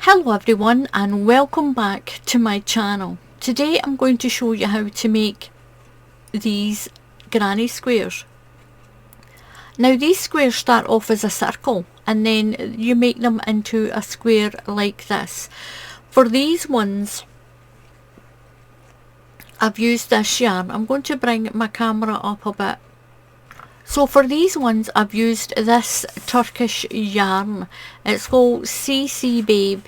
Hello everyone and welcome back to my channel. Today I'm going to show you how to make these granny squares. Now these squares start off as a circle and then you make them into a square like this. For these ones I've used this yarn. I'm going to bring my camera up a bit. So for these ones I've used this Turkish yarn. It's called CC Babe.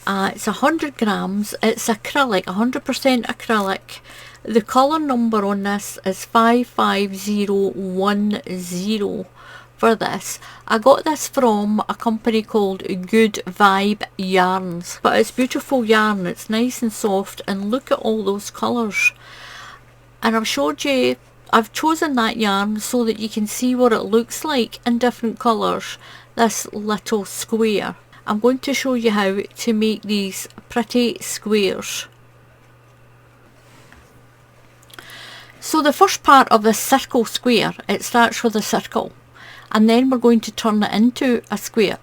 It's 100 grams. It's acrylic, 100% acrylic. The colour number on this is 55010 for this. I got this from a company called Good Vibe Yarns. But it's beautiful yarn. It's nice and soft and look at all those colours. And I've chosen that yarn so that you can see what it looks like in different colours, this little square. I'm going to show you how to make these pretty squares. So the first part of the circle square, it starts with a circle and then we're going to turn it into a square.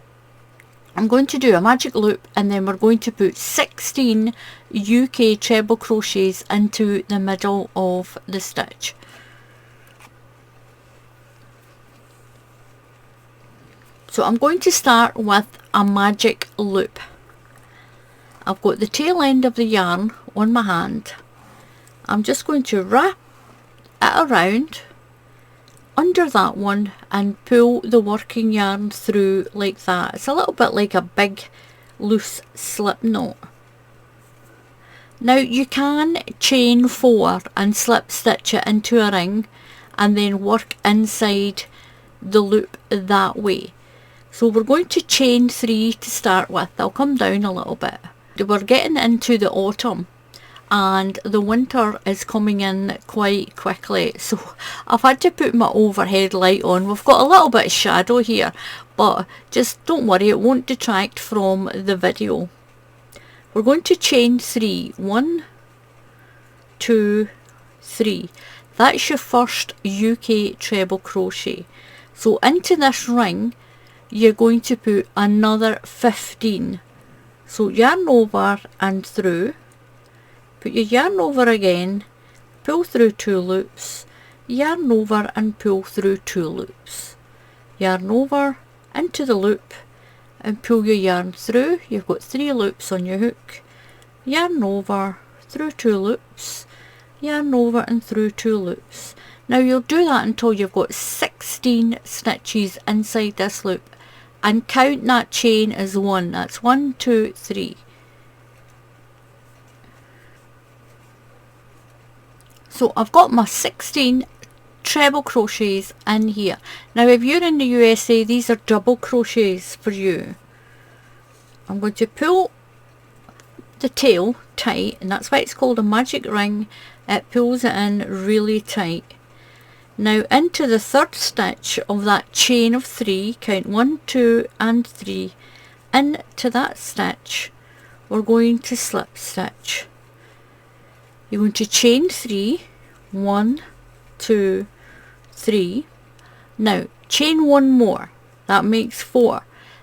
I'm going to do a magic loop and then we're going to put 16 UK treble crochets into the middle of the stitch. So I'm going to start with a magic loop. I've got the tail end of the yarn on my hand. I'm just going to wrap it around under that one and pull the working yarn through like that. It's a little bit like a big loose slip knot. Now you can chain 4 and slip stitch it into a ring and then work inside the loop that way. So we're going to chain 3 to start with. I'll come down a little bit. We're getting into the autumn and the winter is coming in quite quickly, so I've had to put my overhead light on. We've got a little bit of shadow here, but just don't worry, it won't detract from the video. We're going to chain 3. 1, 2, 3. That's your first UK treble crochet. So into this ring you're going to put another 15. So yarn over and through, put your yarn over again, pull through 2 loops, yarn over and pull through 2 loops, yarn over into the loop and pull your yarn through. You've got 3 loops on your hook, yarn over, through 2 loops, yarn over and through 2 loops. Now you'll do that until you've got 16 stitches inside this loop. And count that chain as 1. That's 1, 2, 3. So I've got my 16 treble crochets in here. Now if you're in the USA, these are double crochets for you. I'm going to pull the tail tight, and that's why it's called a magic ring. It pulls it in really tight. Now into the 3rd stitch of that chain of 3, count 1, 2 and 3, into that stitch we're going to slip stitch. You're going to chain 3, 1, 2, 3. Now chain 1 more, that makes 4.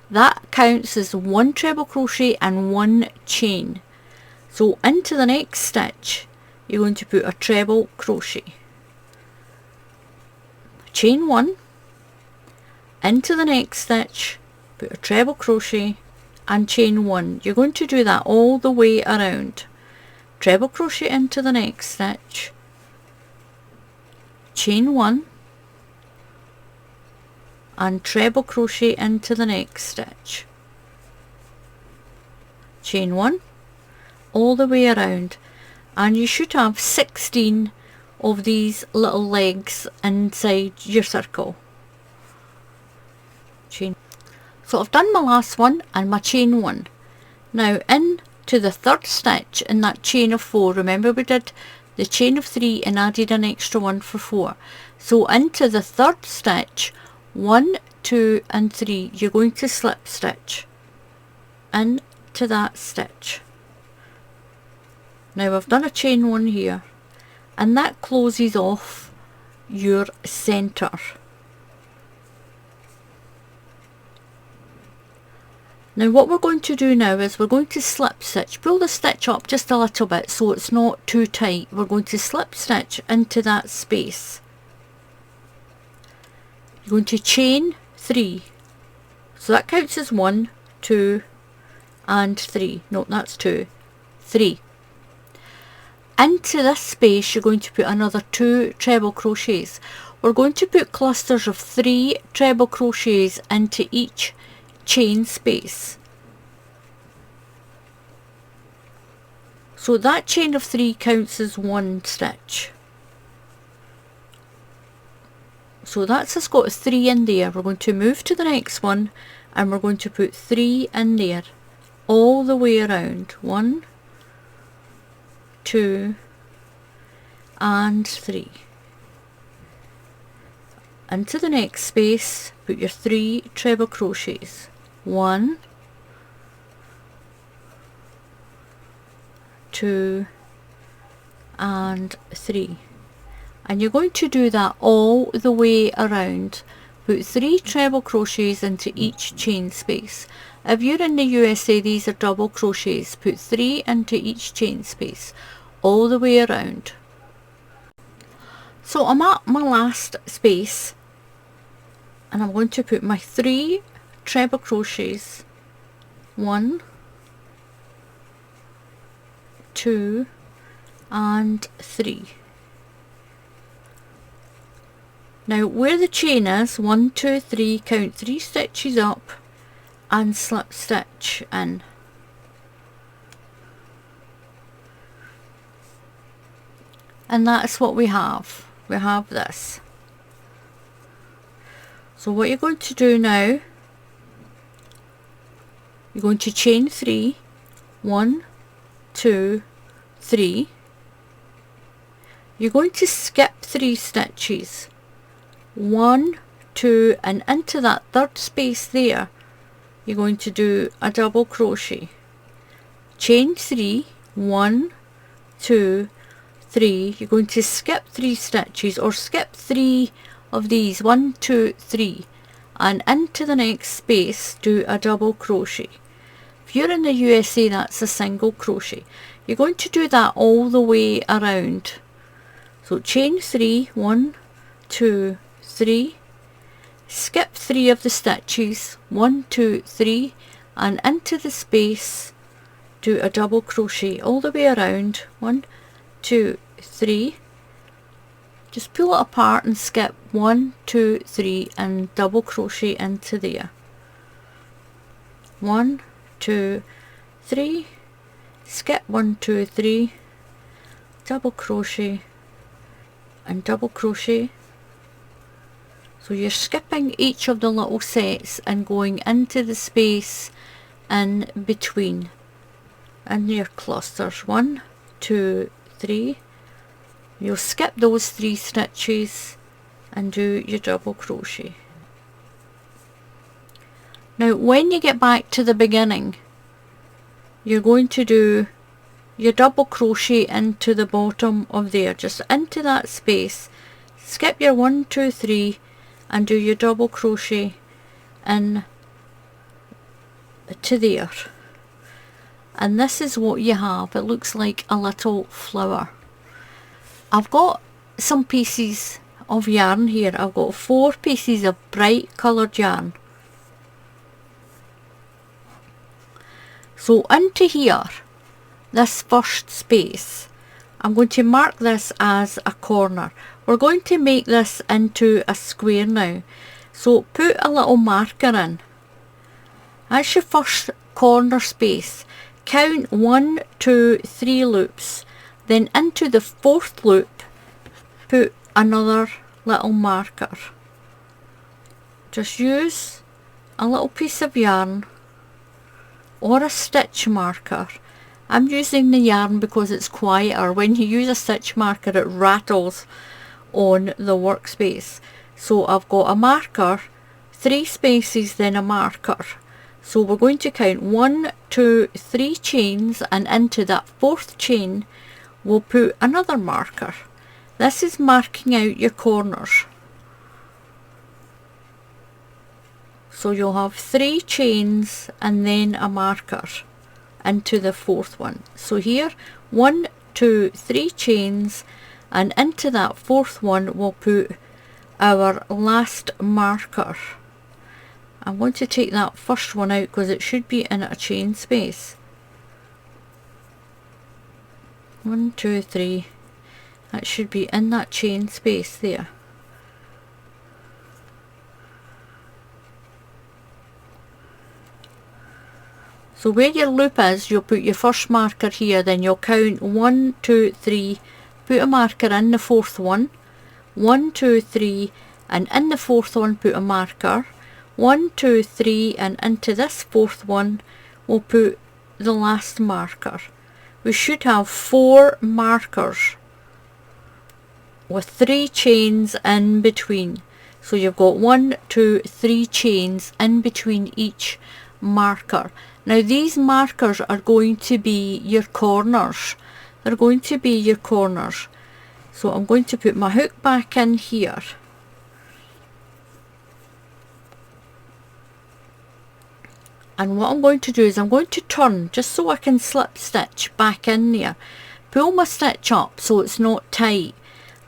That counts as 1 treble crochet and 1 chain. So into the next stitch you're going to put a treble crochet. Chain 1, into the next stitch, put a treble crochet and chain 1. You're going to do that all the way around. Treble crochet into the next stitch, chain 1 and treble crochet into the next stitch, chain 1, all the way around, and you should have 16 of these little legs inside your circle. Chain. So I've done my last one and my chain 1. Now into the 3rd stitch in that chain of 4, remember we did the chain of 3 and added an extra one for 4. So into the 3rd stitch, 1, 2 and 3, you're going to slip stitch into that stitch. Now I've done a chain 1 here, and that closes off your centre. Now what we're going to do now is we're going to slip stitch. Pull the stitch up just a little bit so it's not too tight. We're going to slip stitch into that space. You're going to chain 3. So that counts as 1, 2 and 3. No, that's 2. 3. Into this space you're going to put another 2 treble crochets. We're going to put clusters of 3 treble crochets into each chain space. So that chain of 3 counts as 1 stitch. So that's us got a 3 in there. We're going to move to the next one and we're going to put 3 in there all the way around. 1, 2 and 3. Into the next space put your 3 treble crochets. 1, 2 and 3. And you're going to do that all the way around. Put 3 treble crochets into each chain space. If you're in the USA, these are double crochets. Put 3 into each chain space all the way around. So I'm at my last space and I'm going to put my 3 treble crochets. 1, 2 and 3. Now where the chain is, 1, 2, 3, count 3 stitches up and slip stitch in. And that's what we have. We have this. So what you're going to do now, you're going to chain 3, 1, 2, 3. You're going to skip 3 stitches. 1, 2 and into that third space there you're going to do a double crochet. Chain 3, 1, 2, 3. You're going to skip 3 stitches or skip 3 of these, 1, 2, 3, and into the next space do a double crochet. If you're in the USA, that's a single crochet. You're going to do that all the way around. So chain 3, 1, 2, 3, skip 3 of the stitches, 1, 2, 3, and into the space do a double crochet all the way around. 1, 2, 3. Just pull it apart and skip 1, 2, 3 and double crochet into there. 1, 2, 3, skip 1, 2, 3, double crochet and double crochet. So you're skipping each of the little sets and going into the space in between in your clusters. 1, 2, 3. You'll skip those 3 stitches and do your double crochet. Now when you get back to the beginning, you're going to do your double crochet into the bottom of there, just into that space. Skip your 1, 2, 3 and do your double crochet in to there. And this is what you have. It looks like a little flower. I've got some pieces of yarn here. I've got 4 pieces of bright coloured yarn. So into here, this first space, I'm going to mark this as a corner. We're going to make this into a square now. So put a little marker in. That's your first corner space. Count 1, 2, 3 loops. Then into the 4th loop, put another little marker. Just use a little piece of yarn or a stitch marker. I'm using the yarn because it's quieter. When you use a stitch marker, it rattles on the workspace. So I've got a marker, 3 spaces, then a marker. So we're going to count 1, 2, 3 chains, and into that 4th chain we'll put another marker. This is marking out your corners. So you'll have 3 chains and then a marker into the 4th one. So here 1, 2, 3 chains, and into that 4th one we'll put our last marker. I'm going to take that first one out because it should be in a chain space. 1, 2, 3. That should be in that chain space there. So where your loop is, you'll put your first marker here, then you'll count 1, 2, 3, put a marker in the 4th one, 1, 2, 3, and in the 4th one put a marker, 1, 2, 3, and into this 4th one we'll put the last marker. We should have 4 markers with 3 chains in between. So you've got 1, 2, 3 chains in between each marker. Now these markers are going to be your corners. They're going to be your corners. So I'm going to put my hook back in here. And what I'm going to do is I'm going to turn just so I can slip stitch back in there. Pull my stitch up so it's not tight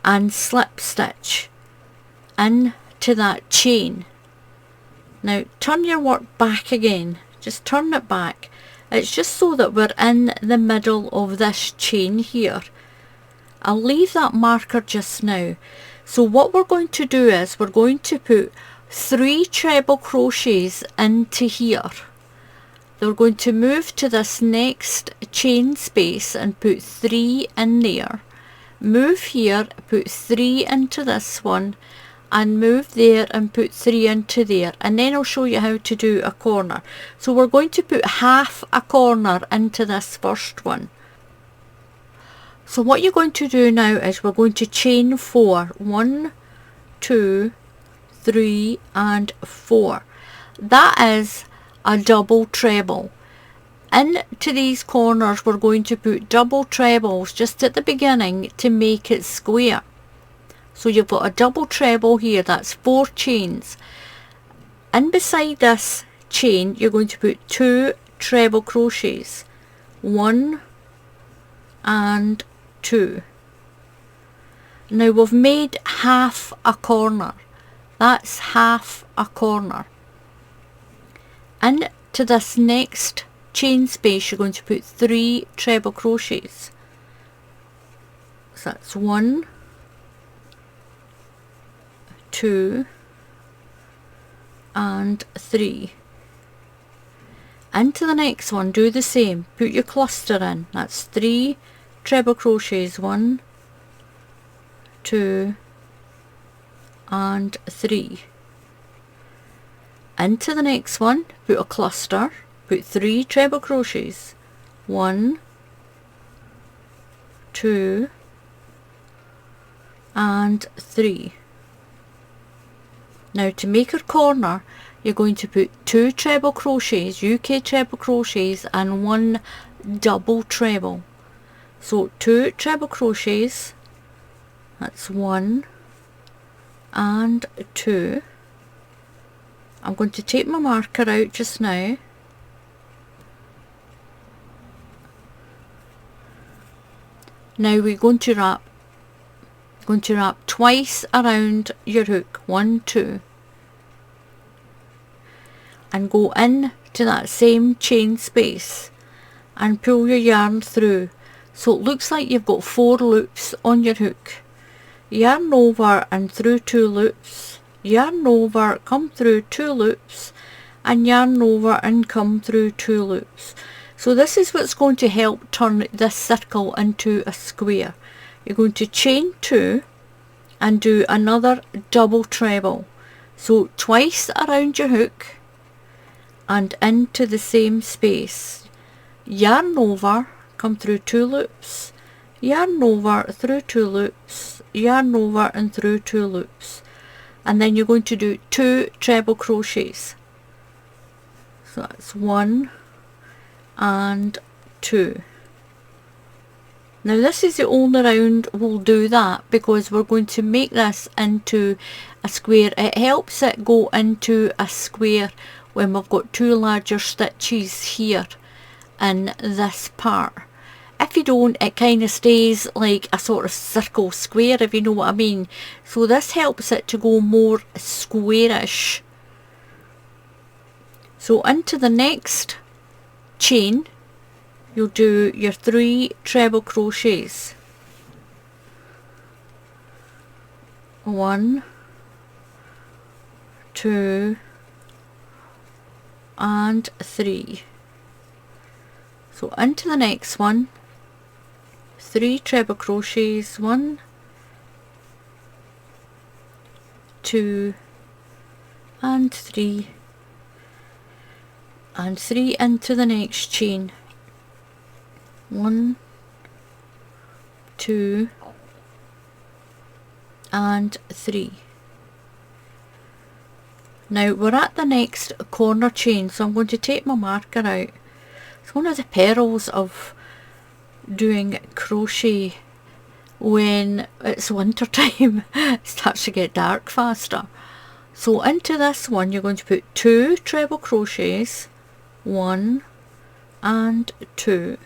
and slip stitch into that chain. Now turn your work back again. Just turn it back. It's just so that we're in the middle of this chain here. I'll leave that marker just now. So what we're going to do is we're going to put 3 treble crochets into here. We're going to move to this next chain space and put 3 in there. Move here, put 3 into this one, and move there and put 3 into there, and then I'll show you how to do a corner. So we're going to put half a corner into this first one. So what you're going to do now is we're going to chain 4. 1, 2, 3 and 4. That is a double treble. Into these corners we're going to put double trebles just at the beginning to make it square. So you've got a double treble here, that's 4 chains. And beside this chain you're going to put 2 treble crochets. 1 and 2. Now we've made half a corner. That's half a corner. Into this next chain space you're going to put 3 treble crochets. So that's 1, 2 and 3. Into the next one do the same, put your cluster in, that's 3 treble crochets. 1, 2 and 3. Into the next one put a cluster, put 3 treble crochets. 1, 2 and 3. Now to make a corner you're going to put 2 treble crochets, UK treble crochets, and 1 double treble. So 2 treble crochets, that's 1 and 2. I'm going to take my marker out just now. Now we're going to wrap twice around your hook, 1, 2, and go in to that same chain space and pull your yarn through. So it looks like you've got 4 loops on your hook. Yarn over and through 2 loops, yarn over, come through 2 loops, and yarn over and come through 2 loops. So this is what's going to help turn this circle into a square. You're going to chain 2 and do another double treble. So twice around your hook and into the same space. Yarn over, come through 2 loops, yarn over through 2 loops, yarn over and through 2 loops. And then you're going to do 2 treble crochets. So that's 1 and 2. Now this is the only round we'll do that, because we're going to make this into a square. It helps it go into a square when we've got two larger stitches here in this part. If you don't, it kind of stays like a sort of circle square, if you know what I mean. So this helps it to go more squarish. So into the next chain, you'll do your 3 treble crochets. 1, 2 and 3. So into the next one, 3 treble crochets, 1, 2 and 3, and 3 into the next chain. 1, 2 and 3. Now we're at the next corner chain, so I'm going to take my marker out. It's one of the perils of doing crochet when it's winter time. It starts to get dark faster. So into this one you're going to put 2 treble crochets, 1 and 2.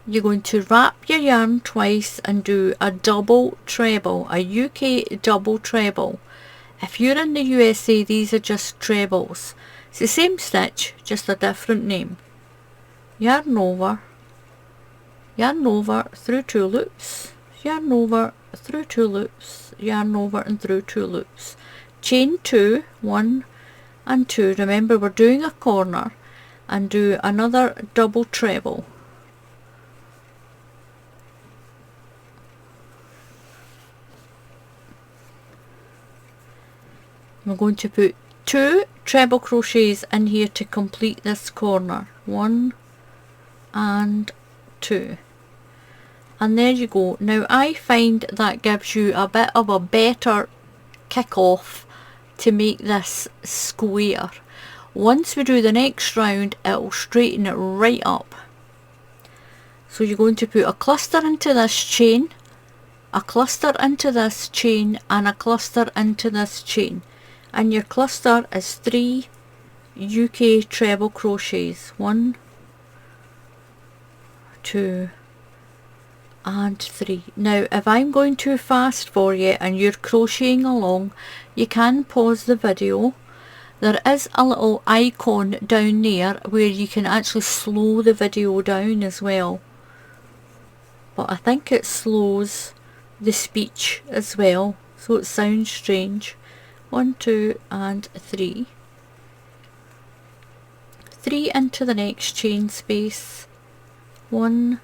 You're going to wrap your yarn twice and do a double treble, a UK double treble. If you're in the USA, these are just trebles. It's the same stitch, just a different name. Yarn over, through 2 loops, yarn over, through 2 loops, yarn over and through 2 loops. Chain 2, 1 and 2. Remember, we're doing a corner, and do another double treble. We're going to put 2 treble crochets in here to complete this corner. 1 and 2. And there you go. Now I find that gives you a bit of a better kick off to make this square. Once we do the next round, it will straighten it right up. So you're going to put a cluster into this chain, a cluster into this chain, and a cluster into this chain. And your cluster is 3 UK treble crochets. 1, 2 and 3. Now if I'm going too fast for you and you're crocheting along, you can pause the video. There is a little icon down there where you can actually slow the video down as well, but I think it slows the speech as well, so it sounds strange. 1, 2 and 3. 3 into the next chain space. 1,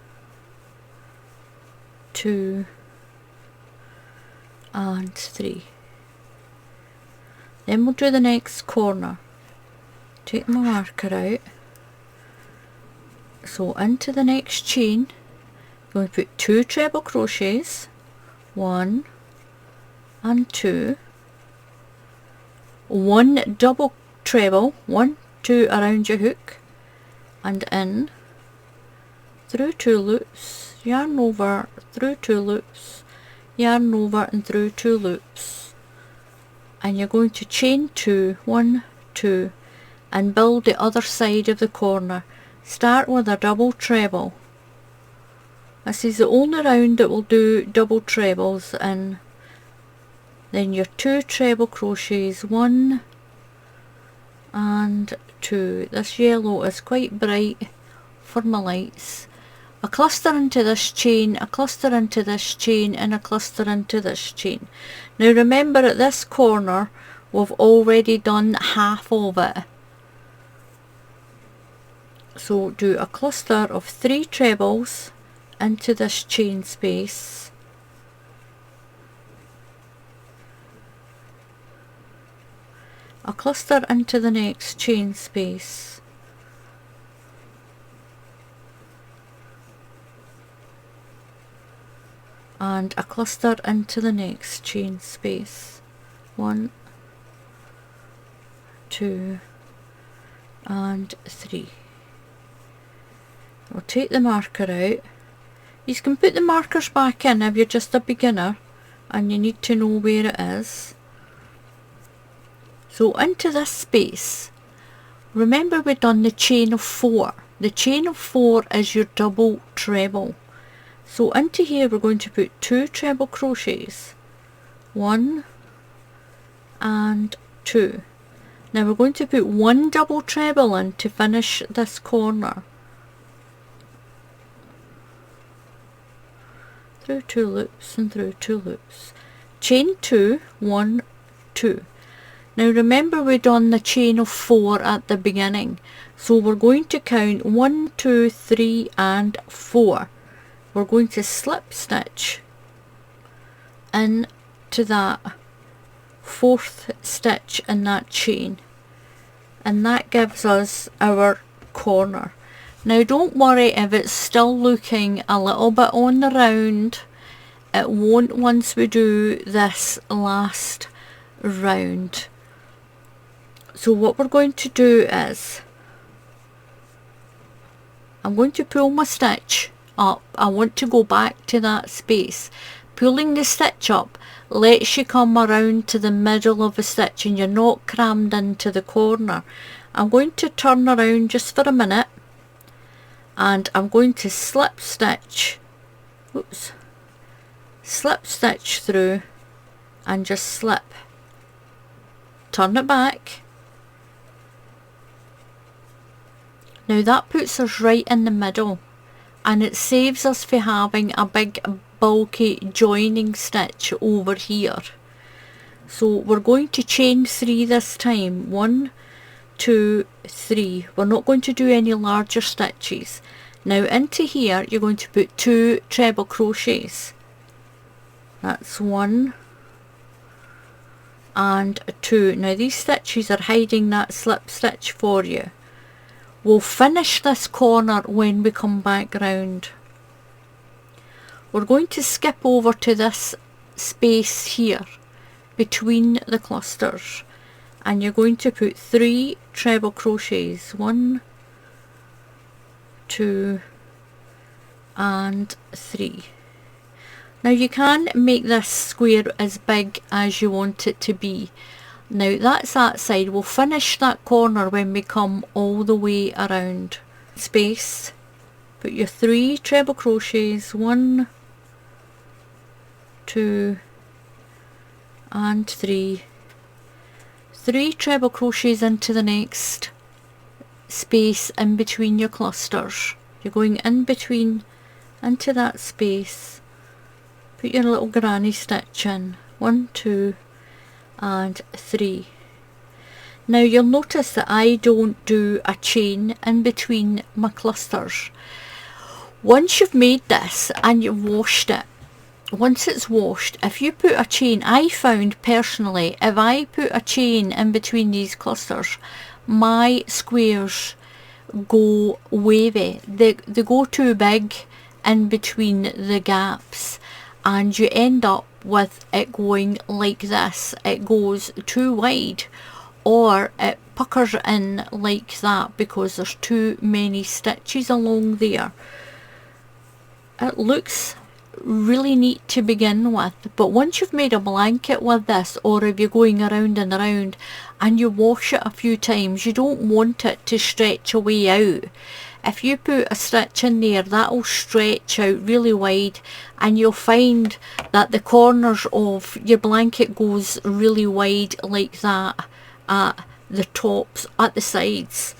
2 and 3. Then we'll do the next corner. Take my marker out. So into the next chain, I'm going to put 2 treble crochets, 1 and 2. 1 double treble, 1, 2 around your hook, and in, through 2 loops, yarn over, through 2 loops, yarn over and through 2 loops. And you're going to chain 2, 1, 2, and build the other side of the corner. Start with a double treble. This is the only round that will do double trebles in. Then your 2 treble crochets, 1 and 2. This yellow is quite bright for my lights. A cluster into this chain, a cluster into this chain, and a cluster into this chain. Now remember, at this corner we've already done half of it. So do a cluster of 3 trebles into this chain space. A cluster into the next chain space. And a cluster into the next chain space. 1, 2 and 3. We'll take the marker out. You can put the markers back in if you're just a beginner and you need to know where it is. So into this space, remember we've done the chain of 4. The chain of 4 is your double treble. So into here we're going to put 2 treble crochets, 1 and 2. Now we're going to put 1 double treble in to finish this corner. Through 2 loops and through 2 loops. Chain 2, 1, 2. Now remember we've done the chain of 4 at the beginning. So we're going to count 1, 2, 3 and 4. We're going to slip stitch into that 4th stitch in that chain, and that gives us our corner. Now don't worry if it's still looking a little bit on the round, it won't once we do this last round. So what we're going to do is, I'm going to pull my stitch up. I want to go back to that space. Pulling the stitch up lets you come around to the middle of a stitch and you're not crammed into the corner. I'm going to turn around just for a minute and I'm going to slip stitch, slip stitch through and just slip. Turn it back. Now that puts us right in the middle, and it saves us for having a big bulky joining stitch over here. So we're going to chain 3 this time. 1, 2, 3. We're not going to do any larger stitches. Now into here you're going to put 2 treble crochets. That's 1 and 2. Now these stitches are hiding that slip stitch for you. We'll finish this corner when we come back round. We're going to skip over to this space here between the clusters, and you're going to put 3 treble crochets. 1, 2 and 3. Now you can make this square as big as you want it to be. Now that's that side. We'll finish that corner when we come all the way around. Space, put your 3 treble crochets. 1, 2 and 3. 3 treble crochets into the next space in between your clusters. You're going in between into that space. Put your little granny stitch in. 1, 2 and 3. Now you'll notice that I don't do a chain in between my clusters. Once you've made this and you've washed it, once it's washed, if you put a chain, I found personally, if I put a chain in between these clusters, my squares go wavy. They go too big in between the gaps, and you end up with it going like this. It goes too wide, or it puckers in like that because there's too many stitches along there. It looks really neat to begin with, but once you've made a blanket with this, or if you're going around and around and you wash it a few times, you don't want it to stretch away out. If you put a stitch in there, that'll stretch out really wide, and you'll find that the corners of your blanket goes really wide like that at the tops, at the sides.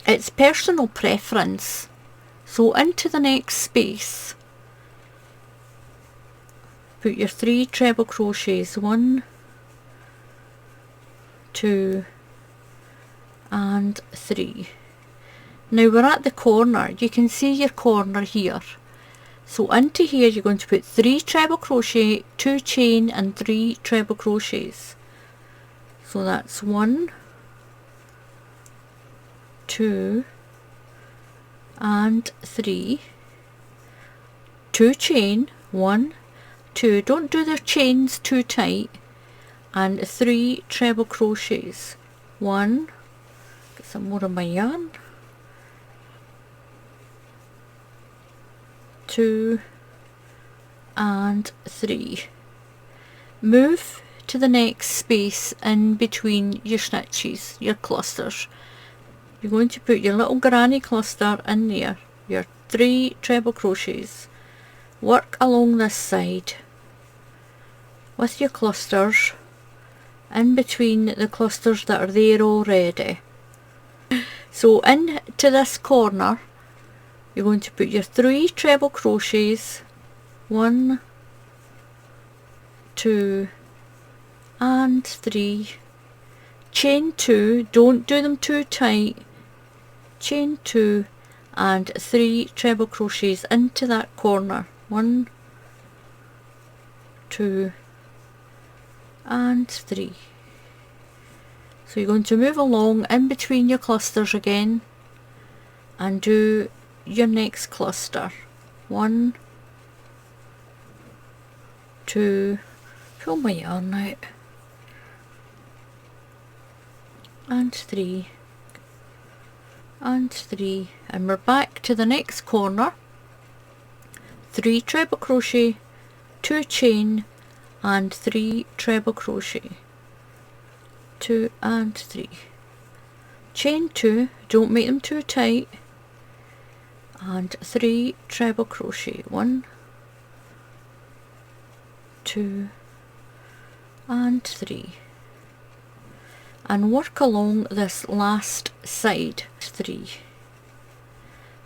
It's personal preference. So into the next space, put your 3 treble crochets. 1, 2 and 3. Now we're at the corner. You can see your corner here. So into here you're going to put 3 treble crochet, 2 chain and 3 treble crochets. So that's 1, 2 and 3. 2 chain, 1, 2. Don't do the chains too tight. And 3 treble crochets. 1, get some more of my yarn. 2 and 3. Move to the next space in between your stitches, your clusters. You're going to put your little granny cluster in there, your 3 treble crochets. Work along this side with your clusters in between the clusters that are there already. So into this corner you're going to put your 3 treble crochets, 1, 2 and 3, chain 2, don't do them too tight, chain 2 and 3 treble crochets into that corner, 1, 2 and 3. So you're going to move along in between your clusters again and do your next cluster, 1, 2, pull my yarn out, and 3 and 3, and we're back to the next corner, 3 treble crochet, 2 chain and 3 treble crochet, 2 and 3, chain 2, don't make them too tight, and 3 treble crochet, 1, 2 and 3, and work along this last side, 3.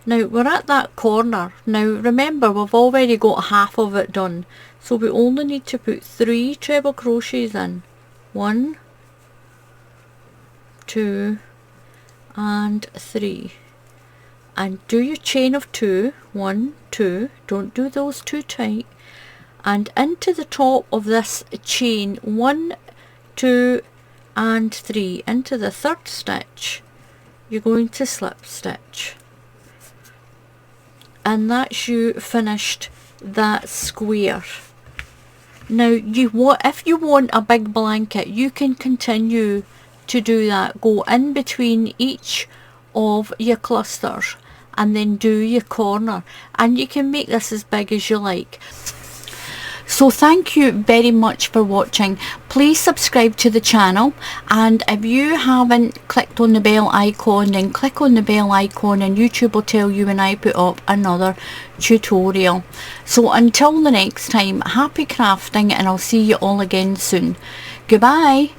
Now we're at that corner. Now remember, we've already got half of it done, so we only need to put 3 treble crochets in, 1, 2 and 3, and do your chain of 2, 1, 2, don't do those too tight, and into the top of this chain 1, 2 and 3, into the 3rd stitch you're going to slip stitch, and that's you finished that square. Now if you want a big blanket, you can continue to do that, go in between each of your clusters and then do your corner, and you can make this as big as you like. So thank you very much for watching. Please subscribe to the channel, and if you haven't clicked on the bell icon, then click on the bell icon and YouTube will tell you when I put up another tutorial. So until the next time, happy crafting, and I'll see you all again soon. Goodbye.